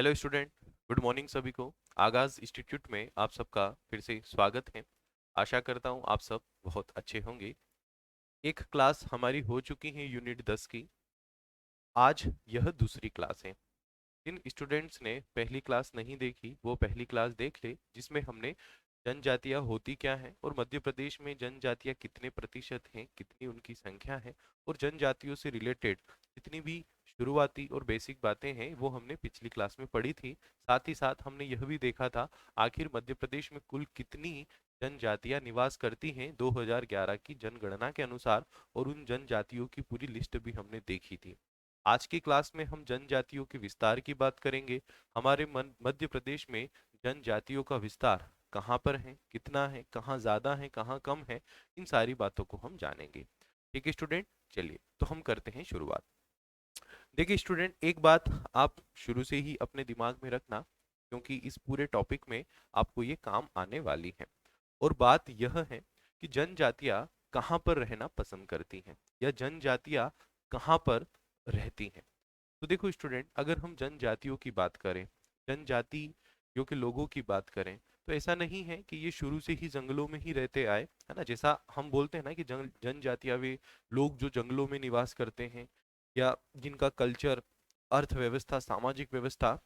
Hello student. Good morning सभी को। आगाज इंस्टीट्यूट में आप सबका फिर से स्वागत है। आशा करता हूँ आप सब बहुत अच्छे होंगे। एक क्लास हमारी हो चुकी है यूनिट 10 की। आज यह दूसरी क्लास है। जिन स्टूडेंट्स ने पहली क्लास नहीं देखी वो पहली क्लास देख ले, जिसमें हमने जनजातियां होती क्या हैं और मध्य प्रदेश में जनजातियां कितने प्रतिशत हैं, कितनी उनकी संख्या है, और जनजातियों से रिलेटेड जितनी भी शुरुआती और बेसिक बातें हैं वो हमने पिछली क्लास में पढ़ी थी। साथ ही साथ हमने यह भी देखा था आखिर मध्य प्रदेश में कुल कितनी जनजातियां निवास करती हैं 2011 की जनगणना के अनुसार, और उन जनजातियों की पूरी लिस्ट भी हमने देखी थी। आज की क्लास में हम जनजातियों के विस्तार की बात करेंगे। हमारे मध्य प्रदेश में जनजातियों का विस्तार कहाँ पर है, कितना है, कहाँ ज्यादा है, कहाँ कम है, इन सारी बातों को हम जानेंगे। ठीक है स्टूडेंट, चलिए तो हम करते हैं शुरुआत। देखिए स्टूडेंट, एक बात आप शुरू से ही अपने दिमाग में रखना, क्योंकि इस पूरे टॉपिक में आपको ये काम आने वाली है। और बात यह है कि जनजातियां कहाँ पर रहना पसंद करती हैं या जनजातियां कहाँ पर रहती हैं। तो देखो स्टूडेंट, अगर हम जनजातियों की बात करें, जनजातियों के लोगों की बात करें, तो ऐसा नहीं है कि ये शुरू से ही जंगलों में ही रहते आए, है ना। जैसा हम बोलते हैं ना कि जनजातियां वे लोग जो जंगलों में निवास करते हैं या जिनका कल्चर, अर्थव्यवस्था, सामाजिक व्यवस्था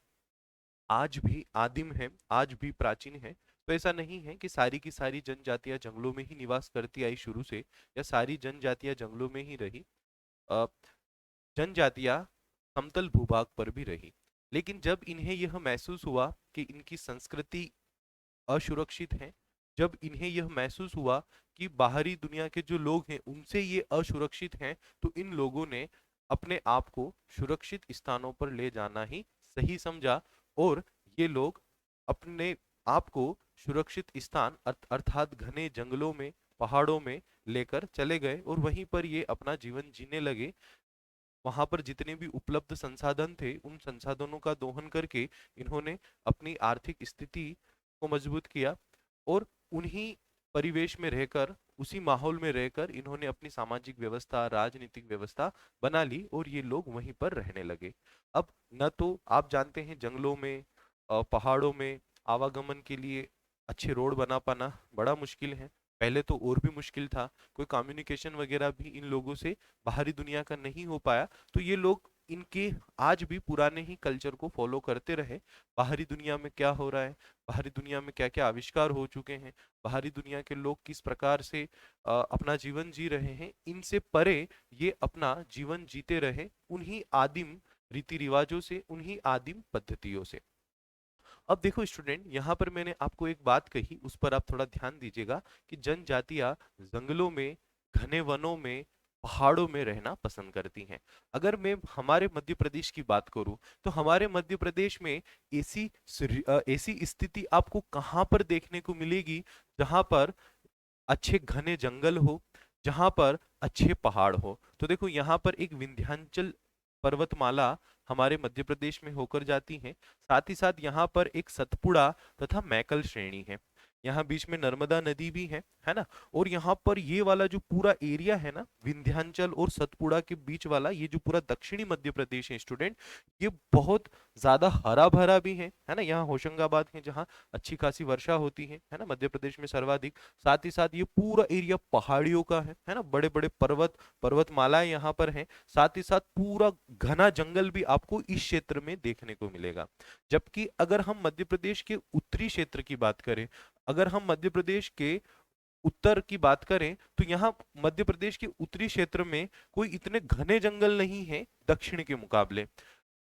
आज भी आदिम है, आज भी प्राचीन है। तो ऐसा नहीं है कि सारी की सारी जनजातियां जंगलों में ही निवास करती आई शुरू से, या सारी जनजातियां जंगलों में ही रही। अ, जनजातियां समतल भूभाग पर भी रही। लेकिन जब इन्हें यह महसूस हुआ कि इनकी संस्कृति असुरक्षित है, जब इन्हें यह महसूस हुआ कि बाहरी दुनिया के जो लोग हैं उनसे ये असुरक्षित हैं, तो इन लोगों ने अपने आप को सुरक्षित स्थानों पर ले जाना ही सही समझा। और ये लोग अपने आप को सुरक्षित स्थान अर्थात घने जंगलों में, पहाड़ों में लेकर चले गए और वहीं पर ये अपना जीवन जीने लगे। वहां पर जितने भी उपलब्ध संसाधन थे उन संसाधनों का दोहन करके इन्होंने अपनी आर्थिक स्थिति को मजबूत किया, और उन्हीं परिवेश में रहकर, उसी माहौल में रहकर इन्होंने अपनी सामाजिक व्यवस्था, राजनीतिक व्यवस्था बना ली और ये लोग वहीं पर रहने लगे। अब न तो आप जानते हैं जंगलों में, पहाड़ों में आवागमन के लिए अच्छे रोड बना पाना बड़ा मुश्किल है। पहले तो और भी मुश्किल था, कोई कम्युनिकेशन वगैरह भी इन लोगों से बाहरी दुनिया का नहीं हो पाया। तो ये लोग इनके आज भी पुराने ही कल्चर को फॉलो करते रहे। बाहरी दुनिया में क्या हो रहा है, बाहरी दुनिया में क्या क्या आविष्कार हो चुके हैं, बाहरी दुनिया के लोग किस प्रकार से अपना जीवन जी रहे हैं, इनसे परे ये अपना जीवन जीते रहे उन्हीं आदिम रीति रिवाजों से, उन्हीं आदिम पद्धतियों से। अब देखो स्टूडेंट, यहाँ पर मैंने आपको एक बात कही, उस पर आप थोड़ा ध्यान दीजिएगा कि जनजातियां जंगलों में, घने वनों में, पहाड़ों में रहना पसंद करती हैं। अगर मैं हमारे मध्य प्रदेश की बात करूं, तो हमारे मध्य प्रदेश में ऐसी स्थिति आपको कहाँ पर देखने को मिलेगी जहां पर अच्छे घने जंगल हो, जहां पर अच्छे पहाड़ हो। तो देखो यहाँ पर एक विंध्याचल पर्वतमाला हमारे मध्य प्रदेश में होकर जाती है। साथ ही साथ यहाँ पर एक सतपुड़ा तथा मैकल श्रेणी है। यहाँ बीच में नर्मदा नदी भी है ना। और यहाँ पर ये वाला जो पूरा एरिया है ना, विंध्याचल और सतपुड़ा के बीच वाला ये जो पूरा दक्षिणी मध्य प्रदेश है स्टूडेंट, ये बहुत ज्यादा हरा भरा भी है ना। यहाँ होशंगाबाद है जहाँ अच्छी खासी वर्षा होती है ना, मध्य प्रदेश में सर्वाधिक। साथ ही साथ ये पूरा एरिया पहाड़ियों का है ना, बड़े बड़े पर्वतमालाएं यहाँ पर हैं। साथ ही साथ पूरा घना जंगल भी आपको इस क्षेत्र में देखने को मिलेगा। जबकि अगर हम मध्य प्रदेश के उत्तरी क्षेत्र की बात करें, अगर हम मध्य प्रदेश के उत्तर की बात करें, तो यहाँ मध्य प्रदेश के उत्तरी क्षेत्र में कोई इतने घने जंगल नहीं है दक्षिण के मुकाबले।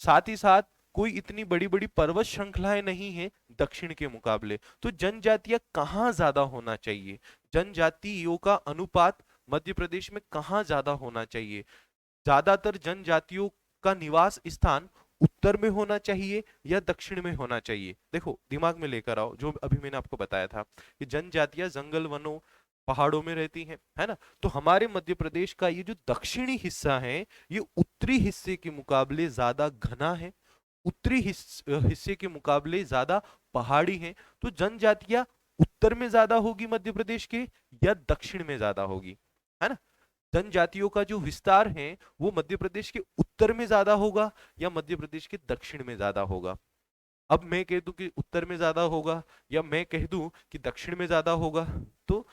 साथ ही साथ कोई इतनी बड़ी बड़ी पर्वत श्रृंखलाएं नहीं है दक्षिण के मुकाबले। तो जनजातियां कहाँ ज्यादा होना चाहिए, जनजातियों का अनुपात मध्य प्रदेश में कहाँ ज्यादा होना चाहिए? ज्यादातर जनजातियों का निवास स्थान उत्तर में होना चाहिए या दक्षिण में होना चाहिए? देखो दिमाग में लेकर आओ जो अभी मैंने आपको बताया था कि जनजातियां जंगल, वनों, पहाड़ों में रहती हैं, है ना। तो हमारे मध्य प्रदेश का ये जो दक्षिणी हिस्सा है, ये उत्तरी हिस्से के मुकाबले ज्यादा घना है, उत्तरी हिस्से के मुकाबले ज्यादा पहाड़ी है। तो जनजातियां उत्तर में ज्यादा होगी मध्य प्रदेश के या दक्षिण में ज्यादा होगी, है ना। जनजातियों का जो विस्तार है वो मध्य प्रदेश के उत्तर में ज्यादा होगा या मध्य प्रदेश के दक्षिण में ज्यादा होगा? अब मैं कह दूं कि उत्तर में ज्यादा होगा, या मैं कह दूं कि दक्षिण में ज्यादा होगा, तो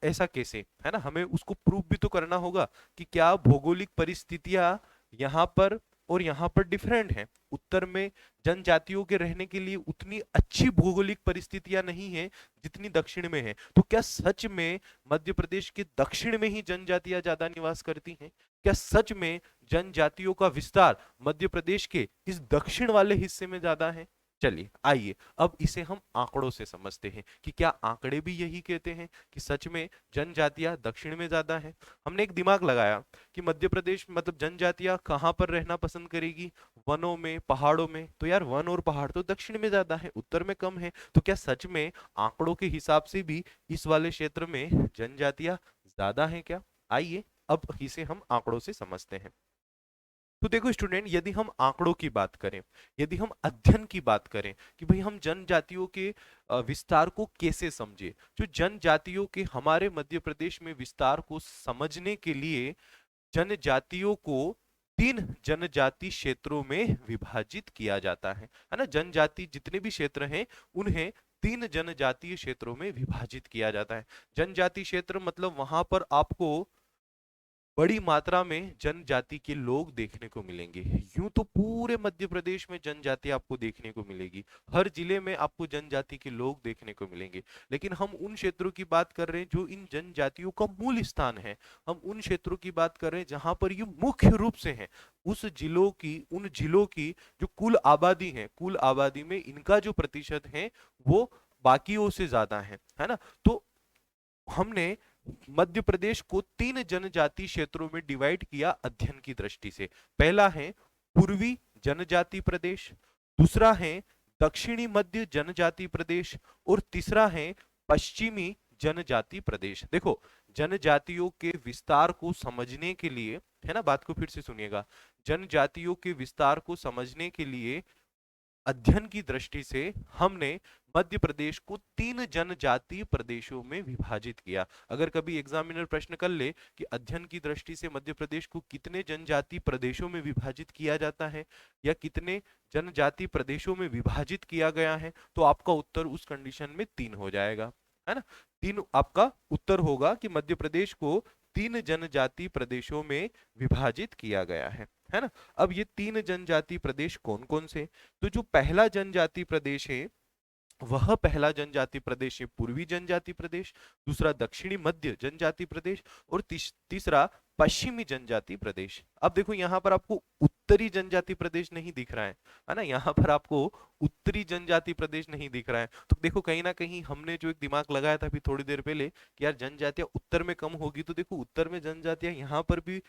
ऐसा कैसे, है ना? हमें उसको प्रूव भी तो करना होगा कि क्या भौगोलिक परिस्थितियां यहाँ पर और यहाँ पर डिफरेंट हैं। उत्तर में जनजातियों के रहने के लिए उतनी अच्छी भौगोलिक परिस्थितियां नहीं है जितनी दक्षिण में है। तो क्या सच में मध्य प्रदेश के दक्षिण में ही जनजातियां ज्यादा निवास करती हैं? क्या सच में जनजातियों का विस्तार मध्य प्रदेश के इस दक्षिण वाले हिस्से में ज्यादा है? चलिए आइए अब इसे हम आंकड़ों से समझते हैं कि क्या आंकड़े भी यही कहते हैं कि सच में जनजातियां दक्षिण में ज्यादा हैं। हमने एक दिमाग लगाया कि मध्य प्रदेश मतलब जनजातियां कहाँ पर रहना पसंद करेगी, वनों में, पहाड़ों में। तो यार वन और पहाड़ तो दक्षिण में ज्यादा है, उत्तर में कम है। तो क्या सच में आंकड़ों के हिसाब से भी इस वाले क्षेत्र में जनजातियां ज्यादा हैं क्या? आइए अब इसे हम आंकड़ों से समझते हैं। तो देखो स्टूडेंट, यदि हम आंकड़ों की बात करें, यदि हम अध्ययन की बात करें कि भाई हम जनजातियों के विस्तार को कैसे समझे, जो जनजातियों के हमारे मध्य प्रदेश में विस्तार को समझने के लिए जनजातियों को तीन जनजाति क्षेत्रों में विभाजित किया जाता है ना? जनजाति जितने भी क्षेत्र हैं उन्हें तीन जनजातीय क्षेत्रों में विभाजित किया जाता है। जनजाति क्षेत्र मतलब वहां पर आपको बड़ी मात्रा में जनजाति के लोग देखने को मिलेंगे। यूं तो पूरे मध्य प्रदेश में जनजाति आपको देखने को मिलेगी, हर जिले में आपको जनजाति के लोग देखने को मिलेंगे। लेकिन हम उन क्षेत्रों की बात कर रहे हैं जो इन जनजातियों का मूल स्थान है। हम उन क्षेत्रों की बात कर रहे हैं जहां पर ये मुख्य रूप से हैं। उस जिलों की, उन जिलों की जो कुल आबादी है, कुल आबादी में इनका जो प्रतिशत है वो बाकियों से ज्यादा है ना? तो हमने मध्य प्रदेश को तीन जनजाति क्षेत्रों में डिवाइड किया अध्ययन की दृष्टि से। पहला है पूर्वी जनजाति प्रदेश, दूसरा है दक्षिणी मध्य जनजाति प्रदेश, और तीसरा है पश्चिमी जनजाति प्रदेश। देखो, जनजातियों के विस्तार को समझने के लिए, है ना, बात को फिर से सुनिएगा, जनजातियों के विस्तार को समझने के लिए अध्ययन की दृष्टि से हमने मध्य प्रदेश को तीन जनजातीय प्रदेशों में विभाजित किया। अगर कभी एग्जामिनर प्रश्न कर ले कि अध्ययन की दृष्टि से मध्य प्रदेश को कितने जनजातीय प्रदेशों में विभाजित किया जाता है या कितने जनजातीय प्रदेशों में विभाजित किया गया है, तो आपका उत्तर उस कंडीशन में तीन हो जाएगा, है ना? तीन आपका उत्तर होगा कि मध्य प्रदेश को तीन जनजातीय प्रदेशों में विभाजित किया गया है ना? अब ये तीन जनजातीय प्रदेश कौन कौन से? तो जो पहला जनजातीय प्रदेश है वह पहला जनजाति प्रदेश है पूर्वी जनजाति प्रदेश, दूसरा दक्षिणी मध्य जनजाति प्रदेश, और तीसरा पश्चिमी जनजाति प्रदेश। अब देखो यहाँ पर आपको उत्तरी जनजाति प्रदेश नहीं दिख रहा है ना? यहाँ पर आपको उत्तरी जनजाति प्रदेश नहीं दिख रहा है। तो देखो कहीं ना कहीं हमने जो एक दिमाग लगाया था अभी थोड़ी देर पहले कि यार जनजातियां उत्तर में कम होगी, तो देखो उत्तर में जनजातियां यहाँ पर भी,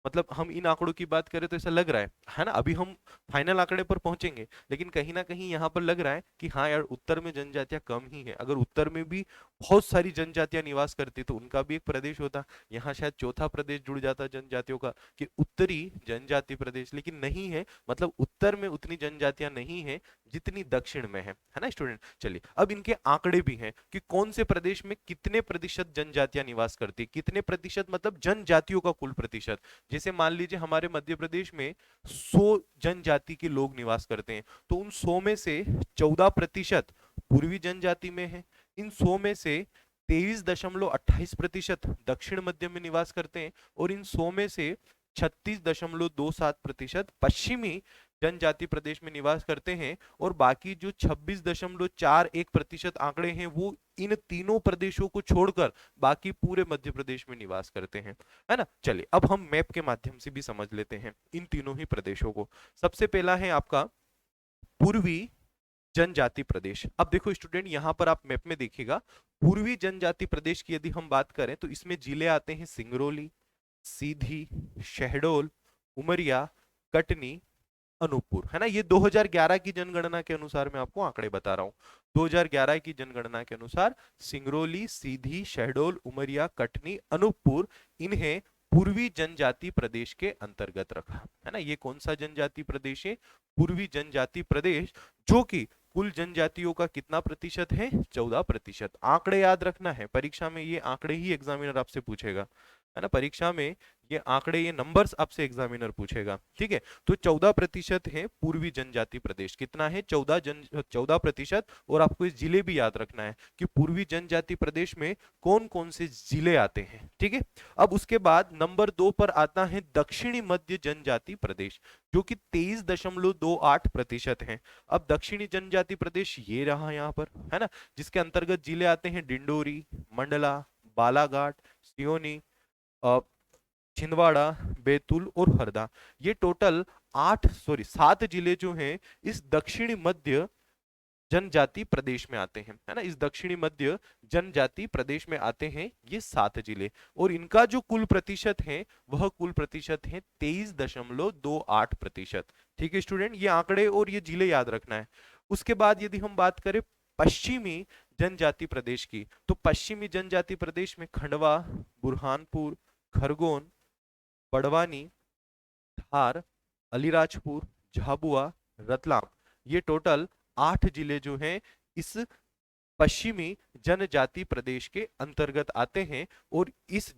मतलब हम इन आंकड़ों की बात करें तो ऐसा लग रहा है ना? अभी हम फाइनल आंकड़े पर पहुंचेंगे, लेकिन कहीं ना कहीं यहाँ पर लग रहा है कि हाँ यार उत्तर में जनजातियां कम ही है। अगर उत्तर में भी बहुत सारी जनजातियां निवास करती तो उनका भी एक प्रदेश होता, यहाँ शायद चौथा प्रदेश जुड़ जाता जनजातियों का कि उत्तरी जनजाति प्रदेश, लेकिन नहीं है। मतलब उत्तर में उतनी जनजातियां नहीं है जितनी दक्षिण में है ना स्टूडेंट? चलिए अब इनके आंकड़े भी हैं कि कौन से प्रदेश में कितने प्रतिशत जनजातियां निवास करती, कितने प्रतिशत मतलब जनजातियों का कुल प्रतिशत। जैसे मान लीजिए हमारे मध्य प्रदेश में 100 जनजाति के लोग निवास करते हैं, तो उन 100 में से 14% पूर्वी जनजाति में है, इन 100 में से 23.28% दक्षिण मध्य में निवास करते हैं, और इन 100 में से 36.27% पश्चिमी जनजाति प्रदेश में निवास करते हैं, और बाकी जो 26.41% आंकड़े हैं वो इन तीनों प्रदेशों को छोड़कर बाकी पूरे मध्य प्रदेश में निवास करते हैं, है ना? चलिए अब हम मैप के माध्यम से भी समझ लेते हैं इन तीनों ही प्रदेशों को। सबसे पहला है आपका पूर्वी जनजाति प्रदेश। अब देखो स्टूडेंट, यहां पर आप मैप में देखिएगा, पूर्वी जनजाति प्रदेश की यदि हम बात करें तो इसमें जिले आते हैं सिंगरौली, सीधी, शहडोल, उमरिया, कटनी, अनूपपुर, है ना? ये 2011 की जनगणना के अनुसार मैं आपको आंकड़े बता रहा हूं। 2011 की जनगणना के अनुसार सिंगरौली, सीधी, शहडोल, उमरिया, कटनी, अनूपपुर, इन्हें पूर्वी जनजाति प्रदेश के अंतर्गत रखा, है ना? ये कौन सा जनजाति प्रदेश है? पूर्वी जनजाति प्रदेश, जो कि कुल जनजातियों का कितना प्रतिशत है? 14%। आंकड़े याद रखना है, परीक्षा में ये आंकड़े ही एग्जामिनर आपसे पूछेगा। है ना, परीक्षा में ये आंकड़े, ये नंबर्स आपसे एग्जामिनर पूछेगा, ठीक है। तो 14% है पूर्वी जनजाति प्रदेश। कितना है? 14%। और आपको इस जिले भी याद रखना है कि पूर्वी जनजाति प्रदेश में कौन कौन से जिले आते हैं, ठीक है। अब उसके बाद नंबर 2 पर आता है दक्षिणी मध्य जनजाति प्रदेश, जो कि 23.28% है। अब दक्षिणी जनजाति प्रदेश ये रहा यहाँ पर, है ना, जिसके अंतर्गत जिले आते हैं डिंडोरी, मंडला, बालाघाट, सियोनी, छिंदवाड़ा, बैतूल और हरदा। ये टोटल 7 जिले जो हैं इस दक्षिणी मध्य जनजाति प्रदेश में आते हैं, है ना, इस दक्षिणी मध्य जनजाति प्रदेश में आते हैं ये 7 जिले। और इनका जो कुल प्रतिशत है वह कुल प्रतिशत है 23.28%। ठीक है स्टूडेंट, ये आंकड़े और ये जिले याद रखना है। उसके बाद यदि हम बात करें पश्चिमी जनजाति प्रदेश की, तो पश्चिमी जनजाति प्रदेश में खंडवा, बुरहानपुर, खरगोन, बड़वानी, धार, अलीराजपुर, झाबुआ, रतलाम, ये टोटल 8 जिले जो हैं इस पश्चिमी जनजाति प्रदेश के अंतर्गत आते हैं। और इस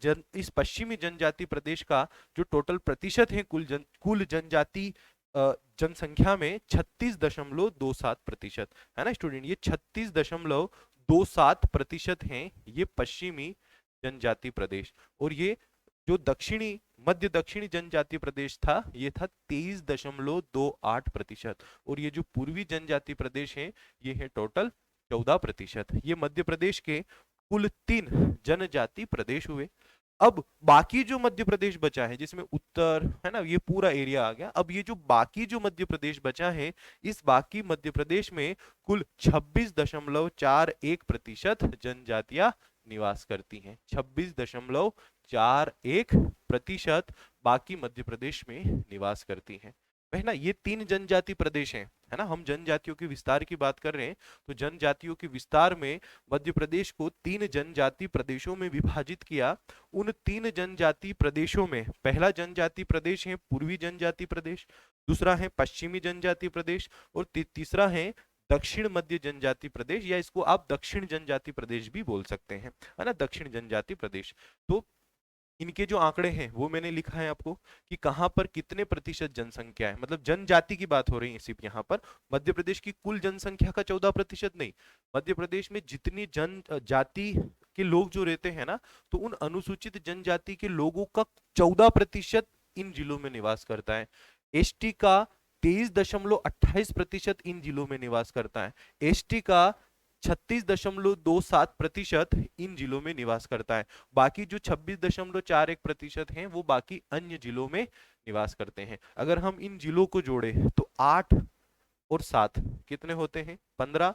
पश्चिमी जनजाति प्रदेश का जो टोटल प्रतिशत है कुल जनजाति जनसंख्या में 36.27%, है ना स्टूडेंट, ये 36.27% हैं ये पश्चिमी जनजाति प्रदेश। और ये जो मध्य दक्षिणी जनजाति प्रदेश था ये था 23.28%। और ये जो पूर्वी जनजाति प्रदेश है ये है टोटल 14%। ये मध्य प्रदेश के कुल 3 जनजाति प्रदेश हुए। अब बाकी जो मध्य प्रदेश बचा है, जिसमें उत्तर, है ना, ये पूरा एरिया आ गया। अब ये जो बाकी जो मध्य प्रदेश बचा है, इस बाकी मध्य प्रदेश में कुल 26.41% जनजातियां निवास करती हैं। 26.41% बाकी मध्य प्रदेश में निवास करती हैं। ना, ये 3 जनजाति प्रदेश हैं, है ना, हम जनजातियों के विस्तार की बात कर रहे हैं। तो जनजातियों के विस्तार में मध्य प्रदेश को 3 जनजाति प्रदेशों में विभाजित किया। उन 3 जनजाति प्रदेशों में पहला जनजाति प्रदेश है पूर्वी जनजाति प्रदेश, दूसरा है पश्चिमी जनजाति प्रदेश, और तीसरा है दक्षिण मध्य जनजाति प्रदेश, या इसको आप दक्षिण जनजाति प्रदेश भी बोल सकते हैं, है ना, दक्षिण जनजाति प्रदेश। तो इनके जो आंकड़े हैं वो मैंने लिखा है आपको कि कहां पर कितने प्रतिशत जनसंख्या है, मतलब जनजाति की बात हो रही है सिर्फ यहाँ पर। मध्य प्रदेश की कुल जनसंख्या का 14% नहीं, मध्य प्रदेश में जितनी जनजाति के लोग जो रहते हैं ना, तो उन अनुसूचित जनजाति के लोगों का 14% इन जिलों में निवास करता है। एसटी का 23.28% इन जिलों में निवास करता है। एसटी का 36.27% इन जिलों में निवास करता है। बाकी जो 26.41% हैं वो बाकी अन्य जिलों में निवास करते हैं। अगर हम इन जिलों को जोड़े तो 8 और 7 कितने होते हैं? 15,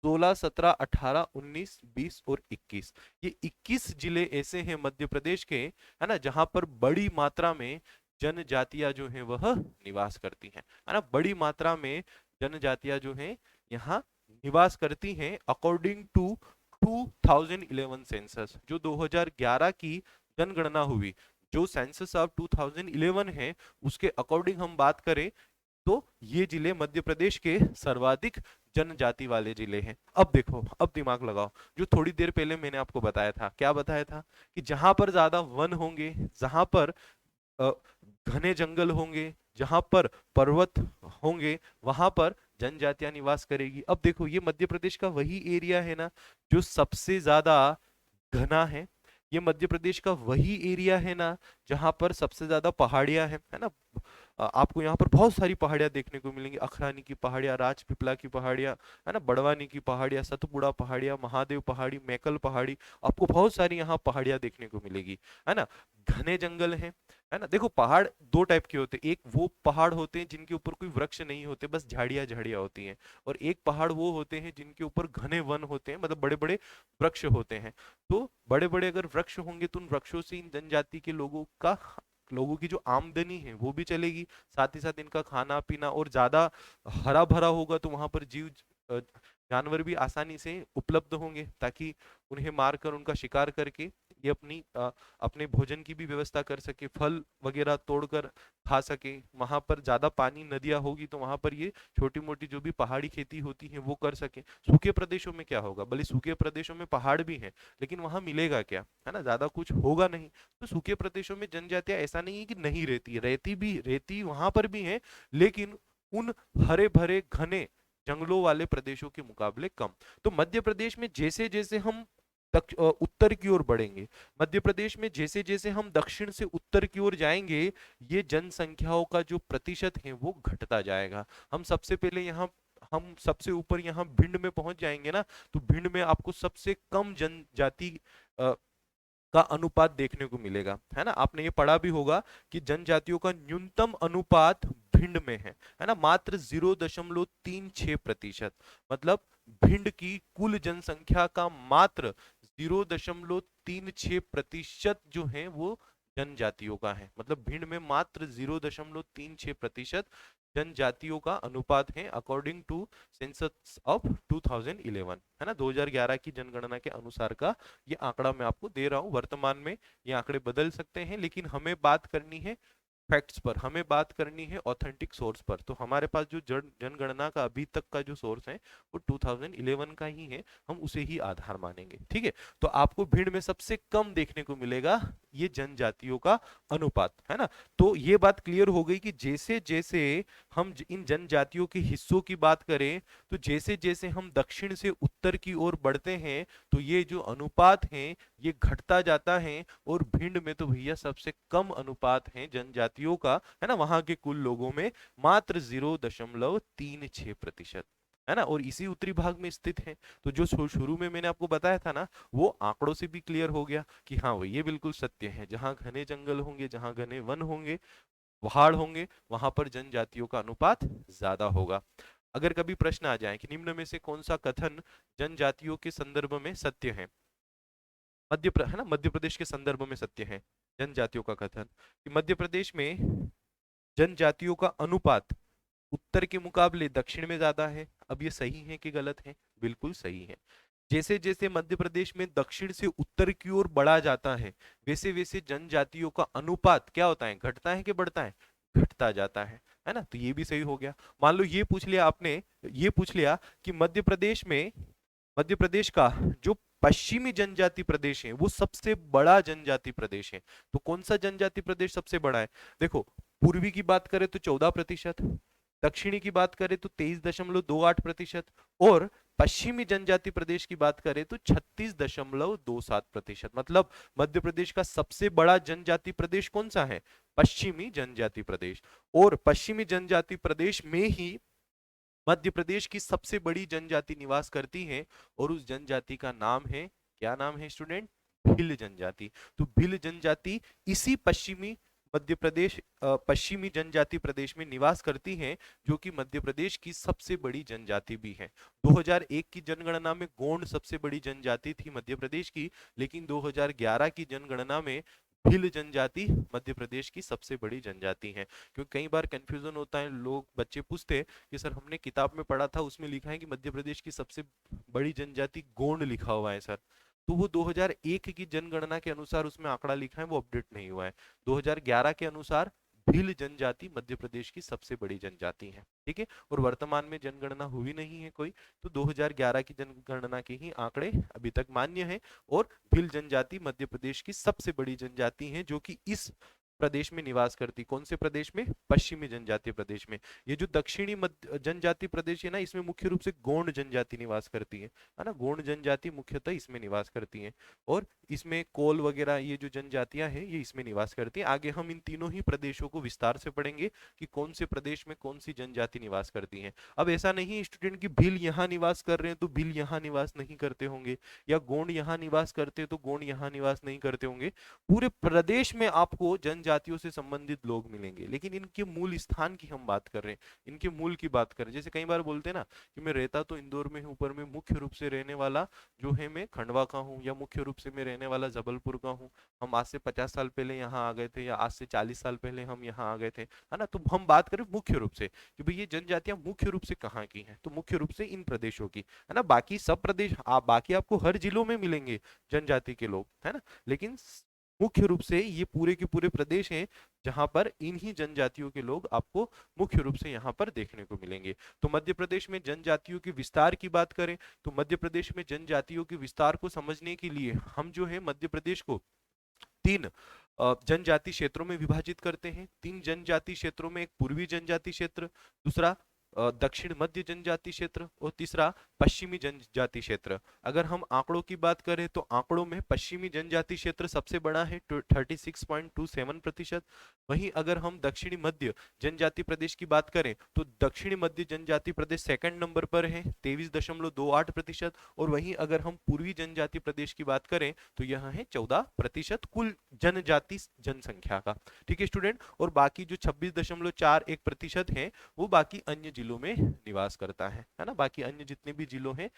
16, 17, 18, 19, 20 और 21। ये 21 जिले ऐसे हैं मध्य प्रदेश के, है ना, जहां पर बड़ी मात्रा में जनजातियां जो हैं वह निवास करती हैं, है ना, बड़ी मात्रा में जनजातियां जो हैं यहाँ निवास करती हैं अकॉर्डिंग टू 2011 सेंसस। जो 2011 की जनगणना हुई, जो सेंसस ऑफ 2011 है, उसके अकॉर्डिंग हम बात करें तो ये जिले मध्य प्रदेश के सर्वाधिक जनजाति वाले जिले हैं। अब देखो, अब दिमाग लगाओ, जो थोड़ी देर पहले मैंने आपको बताया था, क्या बताया था कि जहां पर ज्यादा वन होंगे, जहां पर घने जंगल होंगे, जहां पर पर्वत होंगे, वहां पर जनजातियां निवास करेगी। अब देखो, ये मध्य प्रदेश का वही एरिया है ना जो सबसे ज्यादा घना है। ये मध्य प्रदेश का वही एरिया है ना जहां पर सबसे ज्यादा पहाड़ियां हैं, है ना। आपको यहाँ पर बहुत सारी पहाड़ियां देखने को मिलेंगी। अखरानी की पहाड़ियां, राजपीपला की पहाड़ियां, है ना, बड़वानी की पहाड़ियां, सतपुड़ा पहाड़ियां, महादेव पहाड़ी, मैकल पहाड़ी, आपको बहुत सारी यहाँ पहाड़ियां देखने को मिलेगी, है ना। घने जंगल हैं, है ना। देखो, पहाड़ 2 टाइप के होते हैं। एक वो पहाड़ होते हैं जिनके ऊपर कोई वृक्ष नहीं होते, बस झाड़ियां झाड़ियां होती हैं। और एक पहाड़ वो होते हैं जिनके ऊपर घने वन होते हैं, मतलब बड़े बड़े वृक्ष होते हैं। तो बड़े बड़े अगर वृक्ष होंगे तो उन वृक्षों से इन जनजाति के लोगों की जो आमदनी है वो भी चलेगी, साथ ही साथ इनका खाना पीना, और ज्यादा हरा भरा होगा तो वहां पर जानवर भी आसानी से उपलब्ध होंगे, ताकि उन्हें मारकर उनका शिकार करके ये अपने भोजन की भी व्यवस्था कर सके, फल वगैरह तोड़कर खा सके। वहां पर ज्यादा पानी नदियां होगी तो वहां पर ये छोटी मोटी जो भी पहाड़ी खेती होती है वो कर सके। सूखे प्रदेशों में क्या होगा, भले सूखे प्रदेशों में पहाड़ भी हैं लेकिन वहां मिलेगा क्या, है ना, ज्यादा कुछ होगा नहीं। तो सूखे प्रदेशों में जनजातियां ऐसा नहीं है कि नहीं रहती, रहती वहां पर भी है, लेकिन उन हरे भरे घने जंगलों वाले प्रदेशों के मुकाबले कम। तो मध्य प्रदेश में जैसे जैसे हम उत्तर की ओर बढ़ेंगे, मध्य प्रदेश में जैसे जैसे हम दक्षिण से उत्तर की ओर जाएंगे, ये जनसंख्याओं का जो प्रतिशत है वो घटता जाएगा। हम सबसे ऊपर यहाँ भिंड में पहुंच जाएंगे ना, तो भिंड में आपको सबसे कम जनजाति का अनुपात देखने को मिलेगा, है ना। आपने ये पढ़ा भी होगा कि जनजातियों का न्यूनतम अनुपात भिंड में है ना, मात्र 0.36%। मतलब भिंड की कुल जनसंख्या का मात्र 0.36% जो है वो जनजातियों का है। मतलब भिंड में मात्र 0.36% जनजातियों का अनुपात है, अकॉर्डिंग टू सेंसस ऑफ 2011, है ना, 2011 की जनगणना के अनुसार का ये आंकड़ा मैं आपको दे रहा हूं। वर्तमान में ये आंकड़े बदल सकते हैं, लेकिन हमें बात करनी है फैक्ट्स पर, हमें बात करनी है ऑथेंटिक सोर्स पर। तो हमारे पास जो जनगणना का अभी तक का जो सोर्स है वो 2011 का ही है, हम उसे ही आधार मानेंगे, ठीक है। तो आपको भीड़ में सबसे कम देखने को मिलेगा ये जनजातियों का अनुपात, है ना। तो ये बात क्लियर हो गई कि जैसे जैसे हम इन जनजातियों के हिस्सों की बात करें, तो जैसे जैसे हम दक्षिण से उत्तर की ओर बढ़ते हैं तो ये जो अनुपात है ये घटता जाता है, और भिंड में तो भैया सबसे कम अनुपात है जनजातियों का, है ना, वहां के कुल लोगों में मात्र 0.36%, है ना। और इसी उत्तरी भाग में स्थित है। तो जो शुरू में मैंने आपको बताया था ना, वो आंकड़ों से भी क्लियर हो गया कि हाँ भाई ये बिल्कुल सत्य है, जहां घने जंगल होंगे, जहां घने वन होंगे, पहाड़ होंगे, वहां पर जनजातियों का अनुपात ज्यादा होगा। अगर कभी प्रश्न आ जाए कि निम्न में से कौन सा कथन जनजातियों के संदर्भ में सत्य है, है ना, मध्य प्रदेश के संदर्भ में सत्य है जनजातियों का कथन, कि मध्य प्रदेश में जनजातियों का अनुपात उत्तर के मुकाबले दक्षिण में ज्यादा है। अब ये सही है कि गलत है? बिल्कुल सही है। जैसे जैसे मध्य प्रदेश में दक्षिण से उत्तर की ओर बढ़ा जाता है, वैसे वैसे जनजातियों का अनुपात क्या होता है, घटता है कि बढ़ता है? घटता जाता है ना। तो ये भी सही हो गया। मान लो ये पूछ लिया आपने, ये पूछ लिया कि मध्य प्रदेश का जो पश्चिमी जनजाति प्रदेश है वो सबसे बड़ा जनजाति प्रदेश है, तो कौन सा जनजाति प्रदेश सबसे बड़ा है? देखो, पूर्वी की बात करें तो 14%, दक्षिणी की बात करें तो 23.28%, और पश्चिमी जनजाति प्रदेश की बात करें तो 36.27%। मतलब मध्य प्रदेश का सबसे बड़ा जनजाति प्रदेश कौन सा है? पश्चिमी जनजाति प्रदेश। और पश्चिमी जनजाति प्रदेश में ही मध्य प्रदेश की सबसे बड़ी जनजाति निवास करती है, और उस जनजाति का नाम है, क्या नाम है स्टूडेंट? भील जनजाति। तो भील जनजाति इसी पश्चिमी जनजाति प्रदेश में निवास करती हैं, जो कि मध्य प्रदेश की सबसे बड़ी जनजाति भी है। 2001 की जनगणना में गोंड सबसे बड़ी जनजाति थी मध्य प्रदेश की, लेकिन 2011 की जनगणना में भील जनजाति मध्य प्रदेश की सबसे बड़ी जनजाति है। क्योंकि कई बार कंफ्यूजन होता है, लोग बच्चे पूछते हैं कि सर हमने किताब में पढ़ा था उसमें लिखा है कि मध्य प्रदेश की सबसे बड़ी जनजाति गोंड लिखा हुआ है सर, तो वो 2001 की जनगणना के अनुसार उसमें आंकड़ा लिखा है वो अपडेट नहीं हुआ है। 2011 के अनुसार भील जनजाति मध्य प्रदेश की सबसे बड़ी जनजाति है, ठीक है। और वर्तमान में जनगणना हुई नहीं है कोई, तो 2011 की जनगणना के ही आंकड़े अभी तक मान्य है। और भील जनजाति मध्य प्रदेश की सबसे बड़ी जनजाति है, जो कि इस प्रदेश में निवास करती। कौन से प्रदेश में? पश्चिमी जनजाति प्रदेश में। ये जो दक्षिणी जनजाति प्रदेश है ना, इसमें मुख्य रूप से गोंड जनजाति निवास करती है ना, गोंड जनजाति मुख्यतः इसमें निवास करती है, और इसमें कोल वगैरह ये जो जनजातियां हैं ये इसमें निवास करती हैं। आगे हम इन तीनों ही प्रदेशों को विस्तार से पढ़ेंगे कि कौन से प्रदेश में कौन सी जनजाति निवास करती है। अब ऐसा नहीं स्टूडेंट कि भील यहाँ निवास कर रहे हैं तो भील यहाँ निवास नहीं करते होंगे, या गोंड यहाँ निवास करते तो गोंड यहाँ निवास नहीं करते होंगे। पूरे प्रदेश में आपको जनजाति जातियों से संबंधित लोग मिलेंगे, लेकिन इनके मूल स्थान की हम बात कर रहे हैं, इनके मूल की बात कर रहे हैं। जैसे कई बार बोलते हैं ना कि मैं रहता तो इंदौर में हूँ, पर मैं मुख्य रूप से रहने वाला जो है मैं खंडवा का हूँ, या मुख्य रूप से मैं रहने वाला जबलपुर का हूँ। हम आज से 50 साल पहले यहाँ आ गए थे, या आज से 40 साल पहले हम यहाँ आ गए थे, है ना। तो हम बात करें मुख्य रूप से कि भाई ये जनजातियां मुख्य रूप से कहाँ की हैं, तो मुख्य रूप से इन प्रदेशों की, है ना। बाकी सब प्रदेश आप बाकी आपको हर जिलों में मिलेंगे जनजाति के लोग, है ना, लेकिन मुख्य रूप से ये पूरे के पूरे प्रदेश हैं जहां पर इन्हीं जनजातियों के लोग आपको मुख्य रूप से यहाँ पर देखने को मिलेंगे। तो मध्य प्रदेश में जनजातियों के विस्तार की बात करें तो मध्य प्रदेश में जनजातियों के विस्तार को समझने के लिए हम जो है मध्य प्रदेश को तीन जनजाति क्षेत्रों में विभाजित करते हैं। तीन जनजाति क्षेत्रों में, एक पूर्वी जनजाति क्षेत्र, दूसरा दक्षिण मध्य जनजाति क्षेत्र, और तीसरा पश्चिमी जनजाति क्षेत्र। अगर हम आंकड़ों की बात करें तो आंकड़ों में पश्चिमी जनजाति क्षेत्र सबसे बड़ा है 36.27%। वहीं अगर हम दक्षिणी मध्य जनजाति प्रदेश की बात करें तो दक्षिणी मध्य जनजाति प्रदेश सेकंड नंबर पर है 23.28%। और वहीं अगर हम पूर्वी जनजाति प्रदेश की बात करें तो यह है 14% कुल जनजाति जनसंख्या का। ठीक है स्टूडेंट, और बाकी जो 26.41% है वो बाकी अन्य जिलों में निवास करता है ना। बाकी अन्य जितने भी जिलों हैं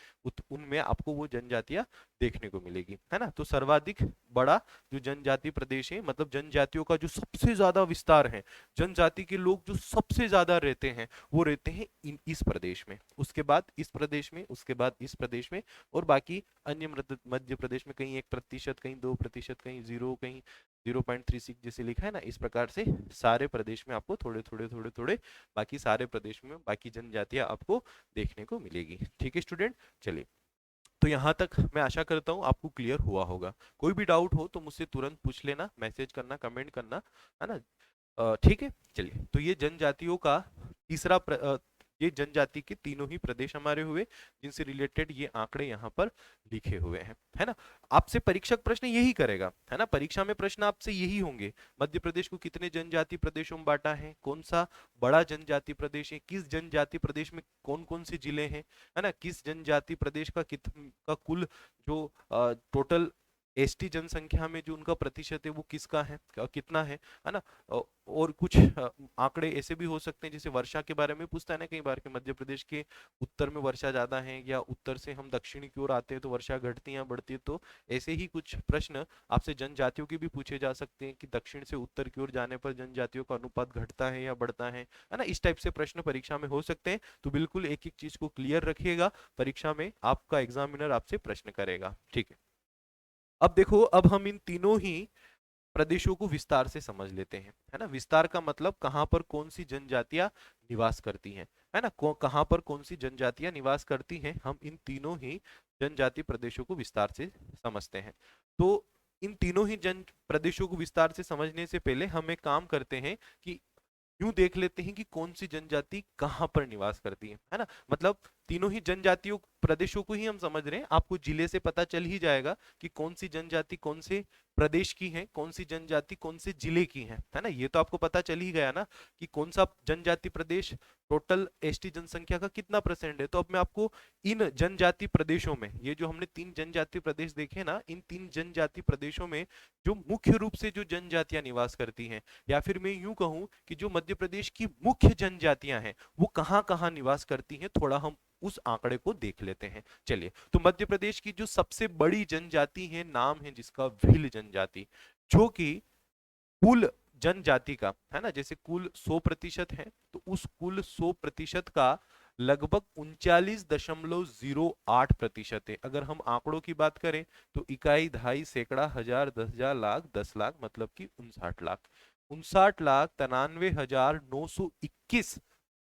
उनमें आपको वो जनजातियां देखने को मिलेगी, है ना। तो सर्वाधिक बड़ा जो जनजाति प्रदेश है, मतलब जनजातियों का जो सबसे ज्यादा विस्तार है, जनजाति के लोग जो सबसे ज्यादा रहते हैं वो रहते हैं इस प्रदेश में, उसके बाद इस प्रदेश में, उसके बाद इस प्रदेश में, और बाकी अन्य मध्य प्रदेश में कहीं 1%, कहीं 2%, कहीं 0, कहीं 0.36 जैसे लिखा है ना, इस प्रकार से सारे प्रदेश में आपको थोड़े थोड़े थोड़े थोड़े बाकी सारे प्रदेश में बाकी जनजातियां आपको देखने को मिलेगी। ठीक है स्टूडेंट, चलिए तो यहाँ तक मैं आशा करता हूँ आपको क्लियर हुआ होगा। कोई भी डाउट हो तो मुझसे तुरंत पूछ लेना, मैसेज करना, कमेंट करना, है ना। ठीक है, चलिए तो ये जनजातियों का तीसरा ये जनजाति के तीनों ही प्रदेश हमारे हुए जिनसे रिलेटेड ये आंकड़े यहाँ पर लिखे हुए हैं, है ना। आपसे परीक्षक प्रश्न यही करेगा, है ना, परीक्षा में प्रश्न आपसे यही होंगे। मध्य प्रदेश को कितने जनजाति प्रदेशों में बांटा है, कौन सा बड़ा जनजाति प्रदेश है, किस जनजाति प्रदेश में कौन कौन से जिले हैं, है ना, किस जनजाति प्रदेश का कुल जो टोटल एसटी जनसंख्या में जो उनका प्रतिशत है वो किसका है, कितना है ना। और कुछ आंकड़े ऐसे भी हो सकते हैं जैसे वर्षा के बारे में पूछता है ना कई बार कि मध्य प्रदेश के उत्तर में वर्षा ज्यादा है, या उत्तर से हम दक्षिण की ओर आते हैं तो वर्षा घटती है या बढ़ती है। तो ऐसे ही कुछ प्रश्न आपसे जनजातियों के भी पूछे जा सकते हैं कि दक्षिण से उत्तर की ओर जाने पर जनजातियों का अनुपात घटता है या बढ़ता है ना। इस टाइप से प्रश्न परीक्षा में हो सकते हैं, तो बिल्कुल एक एक चीज को क्लियर रखिएगा, परीक्षा में आपका एग्जामिनर आपसे प्रश्न करेगा। ठीक है, अब देखो, अब हम इन तीनों ही प्रदेशों को विस्तार से समझ लेते हैं, है ना। विस्तार का मतलब कहां पर कौन सी जनजातियां निवास करती हैं, है ना, कहां पर कौन सी जनजातियां निवास करती हैं, हम इन तीनों ही जनजाति प्रदेशों को विस्तार से समझते हैं। तो इन तीनों ही जन प्रदेशों को विस्तार से समझने से पहले हम एक काम करते हैं कि यूं देख लेते हैं कि कौन सी जनजाति कहां पर निवास करती है ना। मतलब तीनों ही जनजातियों प्रदेशों को ही हम समझ रहे हैं, आपको जिले से पता चल ही जाएगा कि कौन सी जनजाति कौन से प्रदेश की है, कौन सी जनजाति कौन से जिले की है ना। ये तो आपको पता चल ही गया ना कि कौन सा जनजाति प्रदेश टोटल एसटी जनसंख्या का कितना परसेंट है। तो अब मैं आपको इन जनजाति प्रदेशों में, ये जो हमने तीन जनजाति प्रदेश देखे ना, इन तीन जनजाति प्रदेशों में जो मुख्य रूप से जो जनजातियां निवास करती हैं, या फिर मैं यूं कहूं कि जो मध्य प्रदेश की मुख्य जनजातियां हैं वो कहां कहां निवास करती हैं, थोड़ा हम उस आंकड़े को देख लेते हैं। चलिए, तो मध्य प्रदेश की जो सबसे बड़ी जनजाति है, नाम है जिसका भील जनजाति, जो कि कुल जनजाति का, है ना, जैसे कुल 100% है तो उस कुल 100% का लगभग 39.08% है। अगर हम आंकड़ों की बात करें तो इकाई, दहाई, सैकड़ा, हजार, 10,000, लाख, 10 लाख, मतलब कि 59 लाख, 59,93,921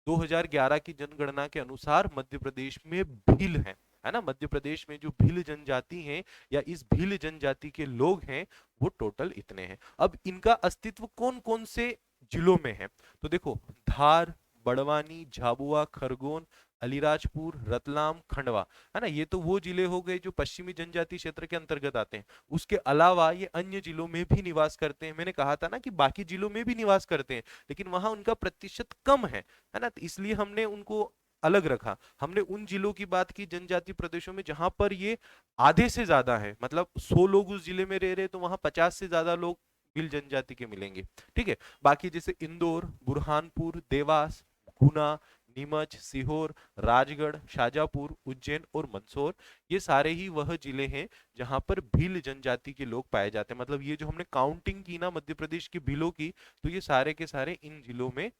2011 की जनगणना के अनुसार मध्य प्रदेश में भील है ना। मध्य प्रदेश में जो भील जनजाति है या इस भील जनजाति के लोग हैं वो टोटल इतने हैं। अब इनका अस्तित्व कौन कौन से जिलों में है, तो देखो, धार, बड़वानी, झाबुआ, खरगोन, अलीराजपुर, रतलाम, खंडवा, है ना। ये तो वो जिले हो गए जो पश्चिमी जनजाति क्षेत्र के अंतर्गत आते हैं। उसके अलावा ये अन्य जिलों में भी निवास करते हैं। मैंने कहा था ना कि बाकी जिलों में भी निवास करते हैं, लेकिन वहां उनका प्रतिशत कम है ना, तो इसलिए हमने उनको अलग रखा। हमने उन जिलों की बात की जनजाति प्रदेशों में जहां पर ये आधे से ज्यादा है, मतलब 100 लोग उस जिले में रह रहे तो वहां 50 से ज्यादा लोग भील जनजाति के मिलेंगे। ठीक है, बाकी जैसे इंदौर, बुरहानपुर, देवास, गुना, नीमच, सीहोर, राजगढ़, शाजापुर, उज्जैन और मंदसौर, ये सारे ही वह जिले हैं जहां पर भील जनजाति के लोग पाए जाते हैं। मतलब ये जो हमने काउंटिंग की ना मध्य प्रदेश की भीलों की, तो ये सारे के सारे इन जिलों में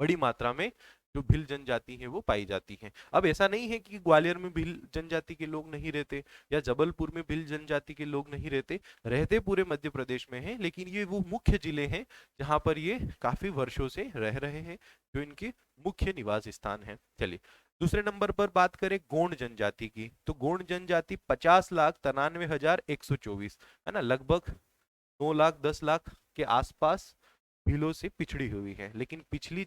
बड़ी मात्रा में जो भील जनजाति है वो पाई जाती है। अब ऐसा नहीं है कि ग्वालियर में भील जनजाति के लोग नहीं रहते या जबलपुर में भील जनजाति के लोग नहीं रहते, रहते पूरे मध्य प्रदेश में हैं, लेकिन ये वो मुख्य जिले हैं जहां पर ये काफी वर्षों से रह रहे हैं, जो इनके मुख्य निवास स्थान है। चलिए दूसरे नंबर पर बात करें गोंड जनजाति की, तो गोंड जनजाति 50,93,124 है ना, लगभग 9 लाख 10 लाख के आसपास भीलों से पिछड़ी हुई है। लेकिन पिछली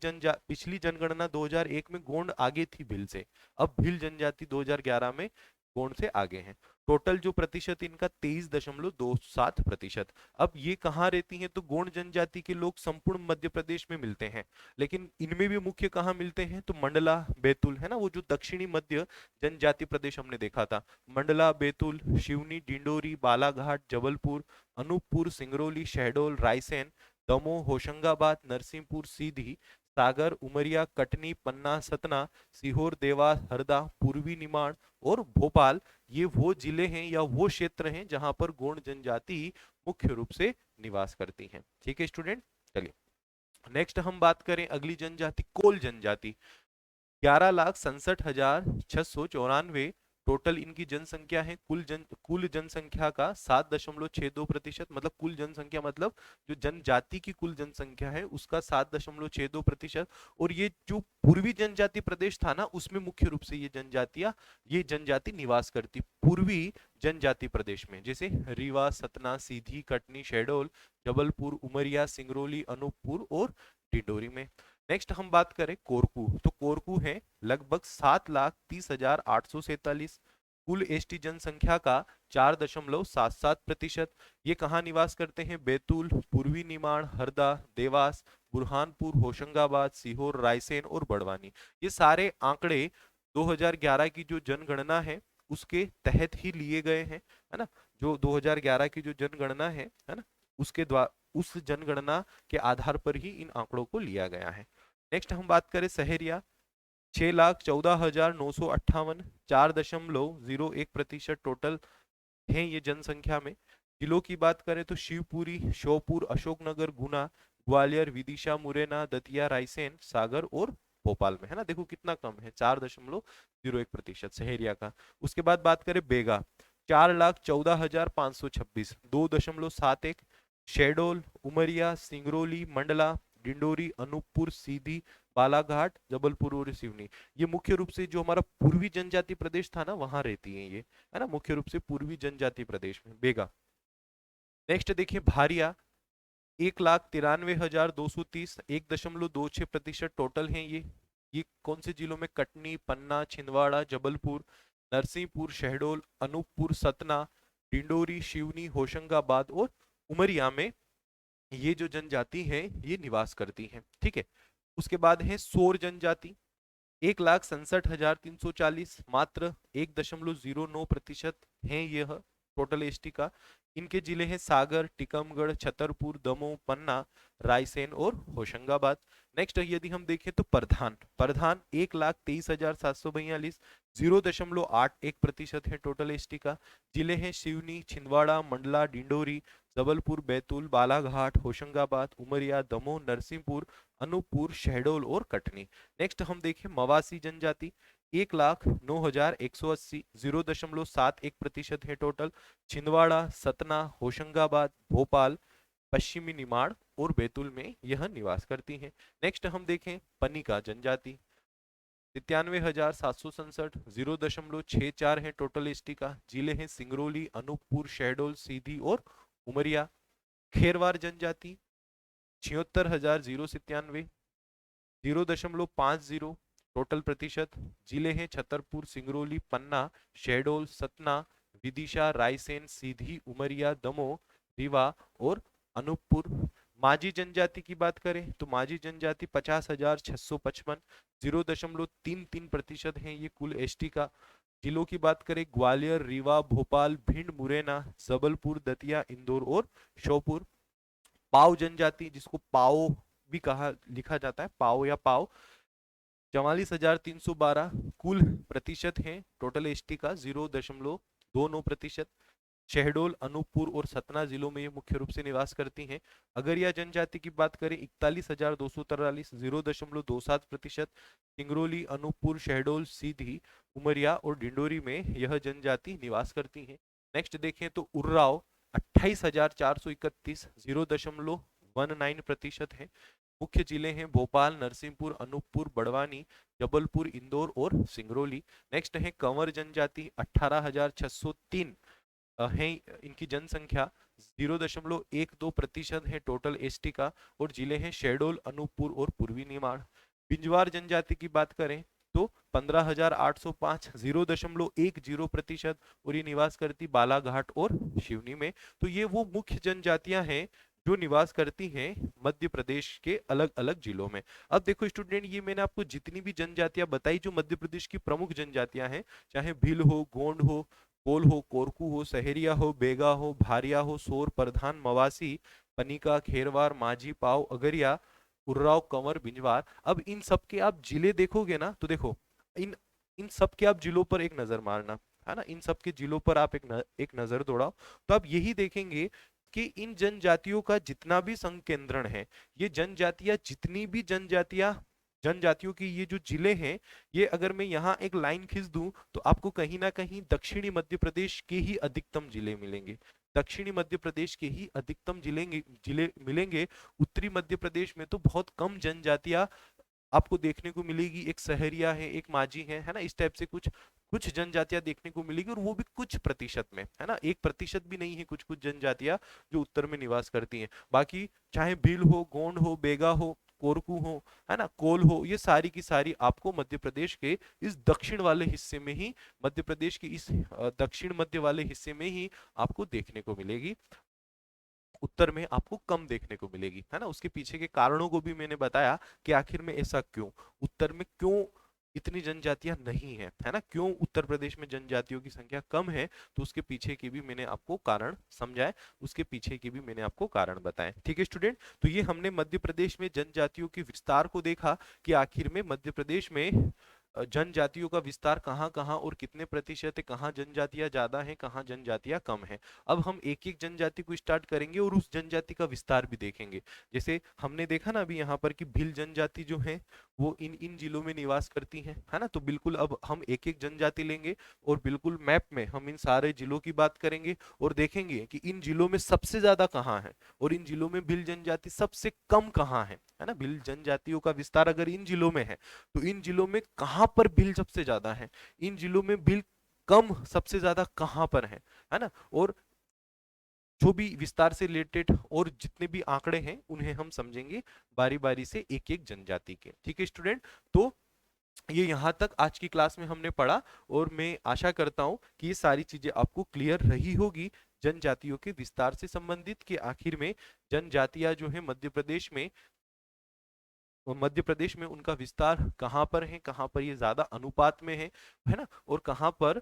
जनगणना 2001 में गोंड आगे थी भील से, अब भील जनजाति 2011 में गोंड से आगे हैं। टोटल जो प्रतिशत इनका 23.27%। अब ये कहाँ रहती हैं, तो गोंड जनजाति के लोग संपूर्ण मध्य प्रदेश में मिलते हैं, लेकिन इनमें भी मुख्य कहाँ मिलते हैं, तो मंडला, बैतूल है ना, वो जो दक्षिणी मध्य जनजाति प्रदेश हमने देखा था, मंडला, बैतूल, सिवनी, डिंडोरी, बालाघाट, जबलपुर, अनूपपुर, सिंगरौली, शहडोल, रायसेन, दमोह, होशंगाबाद, नरसिंहपुर, सीधी, सागर, उमरिया, कटनी, पन्ना, सतना, सीहोर, देवास, हरदा, पूर्वी निमाड़ और भोपाल, ये वो जिले हैं या वो क्षेत्र हैं जहां पर गोंड जनजाति मुख्य रूप से निवास करती हैं। ठीक है स्टूडेंट, चलिए नेक्स्ट हम बात करें अगली जनजाति कोल जनजाति। 11,67,694 टोटल इनकी जनसंख्या है। कुल जनसंख्या का 7.62%, मतलब कुल जनसंख्या मतलब जो जनजाति की कुल जनसंख्या है उसका 7.62%। और ये जो पूर्वी जनजाति प्रदेश था ना, उसमें मुख्य रूप से ये जनजाति निवास करती पूर्वी जनजाति प्रदेश में, जैसे रीवा, सतना, सीधी, कटनी, शहडोल, जबलपुर, उमरिया, सिंगरौली, अनूपपुर और डिंडोरी में। नेक्स्ट हम बात करें कोरकू, तो कोरकू है लगभग 7,30,847, कुल एसटी जनसंख्या का 4.77%। ये कहाँ निवास करते हैं, बैतूल, पूर्वी निमाड़, हरदा, देवास, बुरहानपुर, होशंगाबाद, सीहोर, रायसेन और बड़वानी। ये सारे आंकड़े 2011 की जो जनगणना है उसके तहत ही लिए गए हैं, है ना। जो 2011 की जो जनगणना है ना, उसके द्वारा उस जनगणना के आधार पर ही इन आंकड़ों को लिया गया है। नेक्स्ट हम बात करें सहरिया, 6,14,958, 4.01% टोटल है ये जनसंख्या में। जिलों की बात करें तो शिवपुरी, श्योपुर, अशोकनगर, गुना, ग्वालियर, विदिशा, मुरैना, दतिया, रायसेन, सागर और भोपाल में, है ना। देखो कितना कम है, 4.01% सहरिया का। उसके बाद बात करें बेगा, 4,14,526, 2.71। शहडोल, उमरिया, सिंगरौली, मंडला, डिंडोरी, अनूपपुर, सीधी, बालाघाट, जबलपुर और सिवनी, ये मुख्य रूप से जो हमारा पूर्वी जनजाति प्रदेश था ना वहां रहती है ये, है ना, मुख्य रूप से पूर्वी जनजाति प्रदेश में बेगा। नेक्स्ट देखिए भारिया, 1,93,230, 1.26% टोटल है ये कौन से जिलों में, कटनी, पन्ना, छिंदवाड़ा, जबलपुर, नरसिंहपुर, शहडोल, अनूपपुर, सतना, डिंडोरी, सिवनी, होशंगाबाद और उमरिया में ये जो जनजाति है ये निवास करती है। ठीक है, उसके बाद है सोर जनजाति, 1,67,340, मात्र 1.09% है यह टोटल एसटी का। इनके जिले हैं सागर, टीकमगढ़, छतरपुर, दमोह, पन्ना, रायसेन और होशंगाबाद। नेक्स्ट यदि हम देखें तो प्रधान 1,23,742, 0.81% है टोटल एसटी का। जिले हैं सिवनी, छिंदवाड़ा, मंडला, डिंडोरी, जबलपुर, बैतूल, बालाघाट, होशंगाबाद, उमरिया, दमोह, नरसिंहपुर, अनूपपुर, शहडोल और कटनी। नेक्स्ट हम देखें मवासी जनजाति, 1,09,180, 0.71% है टोटल। छिंदवाड़ा, सतना, होशंगाबाद, भोपाल, पश्चिमी निमाड़ और बैतूल में यह निवास करती हैं। नेक्स्ट हम देखें पनिका जनजाति, 97,767, 0.64 है टोटल एसटी का। जिले हैं सिंगरौली, अनूपपुर, शहडोल, सीधी और उमरिया। खेरवार जनजाति 76,097, 0.50 टोटल प्रतिशत। जिले हैं छतरपुर, सिंगरौली, पन्ना, शहडोल, सतना, विदिशा, रायसेन, सीधी, उमरिया, दमोह, रीवा और अनूपपुर। माझी जनजाति की बात करें तो माझी जनजाति 50,655, 0.33% है ये कुल एसटी का। जिलों की बात करें ग्वालियर, रीवा, भोपाल, भिंड, मुरैना, जबलपुर, दतिया, इंदौर और श्योपुर। पाव जनजाति, जिसको पाओ भी कहा लिखा जाता है, पाओ या पाओ, 44,312 कुल प्रतिशत है टोटल एसटी का, 0.29%। शहडोल, अनूपपुर और सतना जिलों में ये मुख्य रूप से निवास करती हैं। अगरिया जनजाति की बात करें, 41,243, 0.27%। सिंगरौली, अनूपपुर, शहडोल, सीधी, उमरिया और डिंडोरी में यह जनजाति निवास करती हैं। नेक्स्ट देखें तो उर्राव 28,431, 0.19% है। मुख्य जिले हैं भोपाल, नरसिंहपुर, अनूपपुर, बड़वानी, जबलपुर, इंदौर और सिंगरौली। नेक्स्ट है कंवर जनजाति, 18,603 है इनकी जनसंख्या, 0.12% है टोटल एसटी का, और जिले हैं शहडोल, अनूपपुर और पूर्वी निमाड़। बिंजवार जनजाति की बात करें तो 15,805, 0.10%, और ये निवास करती बालाघाट और सिवनी में। तो ये वो मुख्य जनजातियां हैं जो निवास करती हैं मध्य प्रदेश के अलग अलग जिलों में। अब देखो स्टूडेंट, ये मैंने आपको जितनी भी जनजातियां बताई जो मध्य प्रदेश की प्रमुख जनजातियां हैं, चाहे भील हो, गोंड हो, कोल हो, कोरकू हो, सहरिया हो, बेगा हो, भारिया हो, सोर, प्रधान, मवासी, पनिका, खेरवार, माझी, पाव, अगरिया, उर्राव, कंवर, बिंजवार। अब इन सब के आप जिले देखोगे ना, तो देखो इन इन सब के आप जिलों पर एक नजर मारना, है ना, इन सब के जिलों पर आप एक नजर दौड़ाओ, तो आप यही देखेंगे कि इन जनजातियों का जितना भी संकेंद्रण है, ये जनजातियां जितनी भी जनजातियों की ये जो जिले हैं, ये अगर मैं यहाँ एक लाइन खींच दूं तो आपको कहीं ना कहीं दक्षिणी मध्य प्रदेश के ही अधिकतम जिले मिलेंगे। दक्षिणी मध्य प्रदेश के ही अधिकतम जिले मिलेंगे। उत्तरी मध्य प्रदेश में तो बहुत कम जनजातियां आपको देखने को मिलेगी, एक सहरिया है, एक माझी है ना, इस टाइप से कुछ कुछ जनजातियां देखने को मिलेगी, और वो भी कुछ प्रतिशत में, है ना, 1% भी नहीं है कुछ कुछ जनजातियां जो उत्तर में निवास करती हैं। बाकी चाहे भील हो, गोंड हो, बेगा हो, कोरकू हो, है ना, कोल हो, ये सारी की सारी आपको मध्य प्रदेश के इस दक्षिण वाले हिस्से में ही, मध्य प्रदेश के इस दक्षिण मध्य वाले हिस्से में ही आपको देखने को मिलेगी। उत्तर में आपको कम देखने को मिलेगी, है ना। उसके पीछे के कारणों को भी मैंने बताया कि आखिर में ऐसा क्यों, उत्तर में क्यों इतनी जनजातियां नहीं है, है ना, क्यों उत्तर प्रदेश में जनजातियों की संख्या कम है, तो उसके पीछे के भी मैंने आपको कारण समझाए, उसके पीछे के भी मैंने आपको कारण बताए। ठीक है स्टूडेंट, तो ये हमने मध्य प्रदेश में जनजातियों के विस्तार को देखा कि आखिर में मध्य प्रदेश में जनजातियों का विस्तार कहाँ कहाँ और कितने प्रतिशत है, कहाँ जनजातियां ज्यादा हैं, कहाँ जनजातियां कम हैं। अब हम एक एक जनजाति को स्टार्ट करेंगे और उस जनजाति का विस्तार भी देखेंगे। जैसे हमने देखा ना अभी यहाँ पर कि भील जनजाति जो है वो इन इन जिलों में निवास करती है ना। तो बिल्कुल अब हम एक एक जनजाति लेंगे और बिल्कुल मैप में हम इन सारे जिलों की बात करेंगे और देखेंगे कि इन जिलों में सबसे ज्यादा कहाँ है और इन जिलों में भील जनजाति सबसे कम कहाँ है ना। भील जनजातियों का विस्तार अगर इन जिलों में है तो इन जिलों में कहां पर भील सबसे ज्यादा है, इन जिलों में भील कम सबसे ज्यादा कहां पर है ना। और जो भी विस्तार से रिलेटेड और जितने भी आंकड़े हैं उन्हें हम समझेंगे बारी बारी से एक एक जनजाति के। ठीक है स्टूडेंट, तो ये यहाँ तक आज की क्लास में हमने पढ़ा और मैं आशा करता हूँ कि ये सारी चीजें आपको क्लियर रही होगी जनजातियों के विस्तार से संबंधित, कि आखिर में जनजातियां जो है मध्य प्रदेश में, और मध्य प्रदेश में उनका विस्तार कहाँ पर है, कहाँ पर ये ज्यादा अनुपात में है ना, और कहाँ पर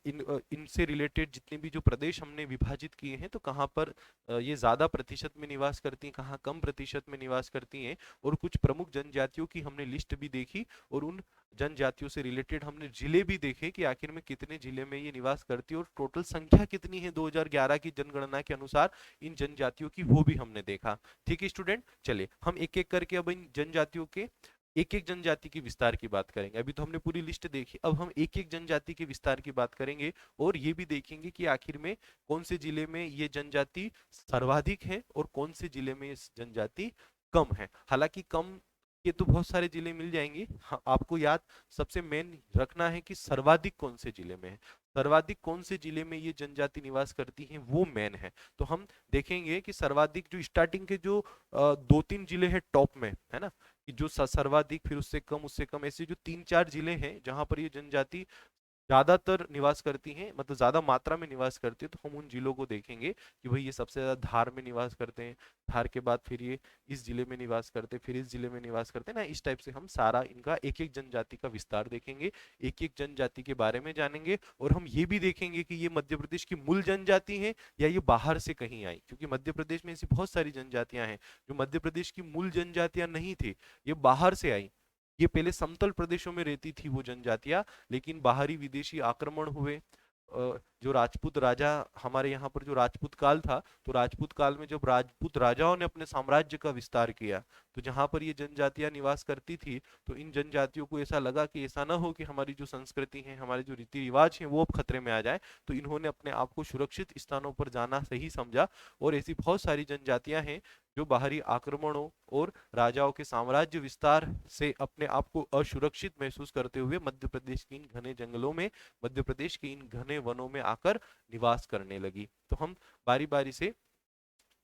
इनसे रिलेटेड जितने भी जो प्रदेश हमने विभाजित किए हैं तो कहाँ पर ये ज्यादा प्रतिशत में निवास करती हैं, कहाँ कम प्रतिशत में निवास करती हैं। और कुछ प्रमुख जनजातियों की हमने लिस्ट भी देखी और उन जनजातियों से रिलेटेड हमने जिले भी देखे कि आखिर में कितने जिले में ये निवास करती है और टोटल संख्या कितनी है 2011 की जनगणना के अनुसार इन जनजातियों की, वो भी हमने देखा। ठीक है स्टूडेंट, चलिए हम एक एक करके अब इन जनजातियों के एक एक जनजाति के विस्तार की बात करेंगे। अभी तो हमने पूरी लिस्ट देखी, अब हम एक एक जनजाति के विस्तार की बात करेंगे और ये भी देखेंगे कि आखिर में कौन से जिले में ये जनजाति सर्वाधिक है और कौन से जिले में ये जनजाति कम है। हालांकि कम के तो बहुत सारे जिले मिल जाएंगे, हाँ, आपको याद सबसे मेन रखना है कि सर्वाधिक कौन से जिले में है, सर्वाधिक कौन से जिले में ये जनजाति निवास करती हैं वो मेन है। तो हम देखेंगे कि सर्वाधिक जो स्टार्टिंग के जो 2-3 जिले हैं टॉप में, है ना, कि जो सर्वाधिक, फिर उससे कम, उससे कम, ऐसे जो 3-4 जिले हैं जहां पर ये जनजाति ज्यादातर निवास करती हैं, मतलब ज्यादा मात्रा में निवास करती है, तो हम उन जिलों को देखेंगे कि भाई ये सबसे ज्यादा धार में निवास करते हैं, धार के बाद फिर ये इस जिले में निवास करते हैं, फिर इस जिले में निवास करते हैं ना। इस टाइप से हम सारा इनका एक एक जनजाति का विस्तार देखेंगे, एक एक जनजाति के बारे में जानेंगे। और हम ये भी देखेंगे कि ये मध्य प्रदेश की मूल जनजाति है या ये बाहर से कहीं आई, क्योंकि मध्य प्रदेश में ऐसी बहुत सारी जनजातियां हैं जो मध्य प्रदेश की मूल जनजातियां नहीं थी, ये बाहर से आई। ये पहले समतल प्रदेशों में रहती थी वो जनजातियां, लेकिन बाहरी विदेशी आक्रमण हुए। जो राजपूत राजा, हमारे यहाँ पर जो राजपूत काल था, तो राजपूत काल में जब राजपूत राजाओं ने अपने साम्राज्य का विस्तार किया, तो जहां पर ये जनजातियां निवास करती थी, तो इन जनजातियों को ऐसा लगा कि ऐसा ना हो कि हमारी जो संस्कृति है, हमारे जो रीति रिवाज हैं वो अब खतरे में आ जाए, तो इन्होंने अपने आप को सुरक्षित स्थानों पर जाना सही समझा। और ऐसी बहुत सारी जनजातियां हैं जो बाहरी आक्रमणों और राजाओं के साम्राज्य विस्तार से अपने आप को असुरक्षित महसूस करते हुए मध्य प्रदेश के इन घने जंगलों में, मध्य प्रदेश के इन घने वनों में आकर निवास करने लगी। तो हम बारी बारी से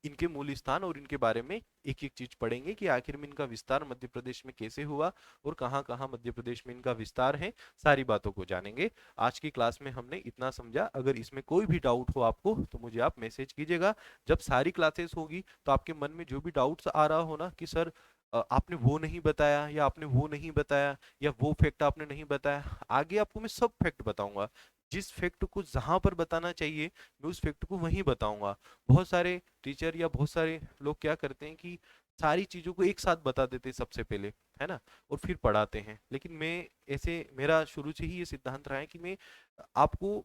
इनके मूल स्थान और इनके बारे में एक एक चीज पढ़ेंगे कि आखिर में इनका विस्तार मध्य प्रदेश में कैसे हुआ और कहाँ कहाँ मध्य प्रदेश में इनका विस्तार है, सारी बातों को जानेंगे। आज की क्लास में हमने इतना समझा। अगर इसमें कोई भी डाउट हो आपको तो मुझे आप मैसेज कीजिएगा। जब सारी क्लासेस होगी तो आपके मन में जो भी डाउट्स आ रहा हो ना कि सर आपने वो नहीं बताया या आपने वो नहीं बताया या वो फैक्ट आपने नहीं बताया, आगे आपको मैं सब फैक्ट बताऊंगा। जिस फैक्ट को जहां पर बताना चाहिए मैं उस फैक्ट को वहीं बताऊंगा। बहुत सारे टीचर या बहुत सारे लोग क्या करते हैं कि सारी चीजों को एक साथ बता देते हैं सबसे पहले, है ना, और फिर पढ़ाते हैं। लेकिन मैं ऐसे, मेरा शुरू से ही ये सिद्धांत रहा है कि मैं आपको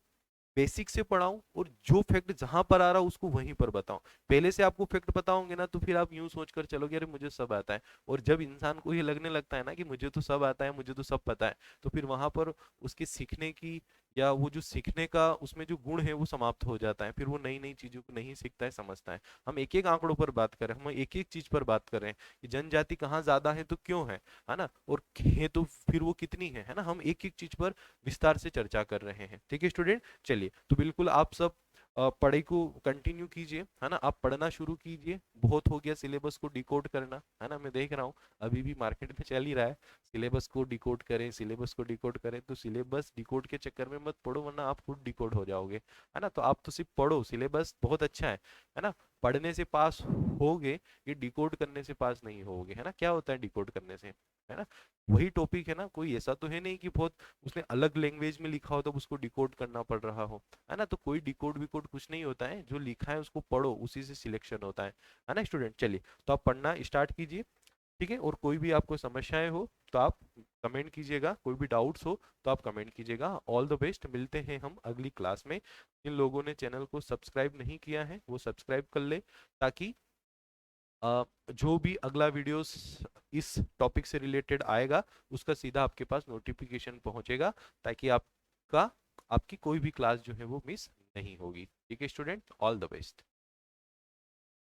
बेसिक से पढ़ाऊं और जो फैक्ट जहां पर आ रहा है उसको वहीं पर बताऊं। पहले से आपको फैक्ट बताओगे ना तो फिर आप यूं सोचकर चलोगे अरे मुझे सब आता है। और जब इंसान को ये लगने लगता है ना कि मुझे तो सब आता है, मुझे तो सब पता है, तो फिर वहां पर उसके सीखने की या वो जो सीखने का उसमें जो गुण है वो समाप्त हो जाता है। फिर वो नई नई चीजों को नहीं सीखता है, समझता है। हम एक एक आंकड़ों पर बात करें, हम एक एक चीज पर बात कर रहे हैं कि जनजाति कहाँ ज्यादा है तो क्यों है ना, और है तो फिर वो कितनी है ना। हम एक एक चीज पर विस्तार से चर्चा कर रहे हैं। ठीक है स्टूडेंट, चलिए तो बिल्कुल आप सब पढ़ाई को कंटिन्यू कीजिए, है ना। आप पढ़ना शुरू कीजिए, बहुत हो गया सिलेबस को डिकोड करना, है ना। मैं देख रहा हूँ अभी भी मार्केट में चल ही रहा है, सिलेबस को डिकोड करें, सिलेबस को डिकोड करें। तो सिलेबस डिकोड के चक्कर में मत पढ़ो वरना आप खुद डिकोड हो जाओगे, है ना। तो आप तो सिर्फ पढ़ो, सिलेबस बहुत अच्छा है ना। पढ़ने से पास होगे, ये डिकोड करने से पास नहीं होगे, है ना। क्या होता है डिकोड करने से, है ना, वही टॉपिक है ना, कोई ऐसा तो है नहीं कि बहुत उसने अलग लैंग्वेज में लिखा हो तब उसको डिकोड करना पड़ रहा हो, है ना। तो कोई डिकोड विकोड कुछ नहीं होता है, जो लिखा है उसको पढ़ो, उसी से सिलेक्शन होता है ना स्टूडेंट। चलिए तो आप पढ़ना स्टार्ट कीजिए, ठीक है। और कोई भी आपको समस्याएं हो तो आप कमेंट कीजिएगा, कोई भी डाउट्स हो तो आप कमेंट कीजिएगा। ऑल द बेस्ट, मिलते हैं हम अगली क्लास में। जिन लोगों ने चैनल को सब्सक्राइब नहीं किया है वो सब्सक्राइब कर ले, ताकि जो भी अगला वीडियोस इस टॉपिक से रिलेटेड आएगा उसका सीधा आपके पास नोटिफिकेशन पहुंचेगा, ताकि आपका आपकी कोई भी क्लास जो है वो मिस नहीं होगी। ठीक है स्टूडेंट, ऑल द बेस्ट।